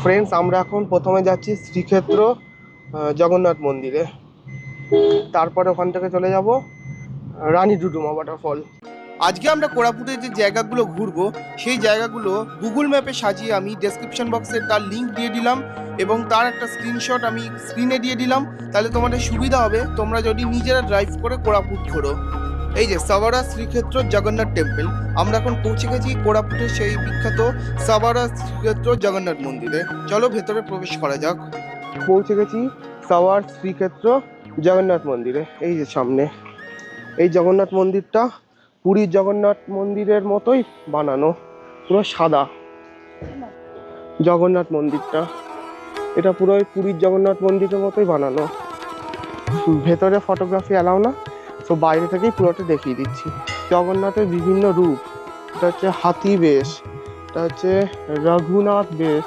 Friends, আমরা এখন প্রথমে যাচ্ছি শ্রীক্ষেত্র জগন্নাথ মন্দিরে। তারপরে ওখান থেকে চলে যাব রানী ডুডুমা ওয়াটারফল। আজকে আমরা কোরাপুটের যে জায়গাগুলো ঘুরবো সেই জায়গাগুলো গুগল ম্যাপে সাজিয়ে আমি ডেসক্রিপশন বক্সে তার লিঙ্ক দিয়ে দিলাম এবং তার একটা স্ক্রিনশট আমি স্ক্রিনে দিয়ে দিলাম। তাহলে তোমাদের সুবিধা হবে তোমরা যদি নিজেরা ড্রাইভ করে কোরাপুট ঘোরো। এই যে সাভারা শ্রীক্ষেত্র জগন্নাথ টেম্পল, আমরা এখন পৌঁছে গেছি কোরাপুটের সেই বিখ্যাত সাভারা শ্রীক্ষেত্র জগন্নাথ মন্দিরে। চলো ভেতরে প্রবেশ করা যাক। পৌঁছে গেছি সাভার শ্রীক্ষেত্র জগন্নাথ মন্দিরে। এই যে সামনে এই জগন্নাথ মন্দিরটা পুরীর জগন্নাথ মন্দিরের মতোই বানানো, পুরো সাদা জগন্নাথ মন্দিরটা। এটা পুরো পুরীর জগন্নাথ মন্দিরের মতোই বানানো। ভেতরে ফটোগ্রাফি অ্যালাউ না, তো বাইরে থেকেই পুরোটা দেখিয়ে দিচ্ছি। জগন্নাথের বিভিন্ন রূপ, এটা হচ্ছে হাতি বেশ, এটা হচ্ছে রঘুনাথ বেশ,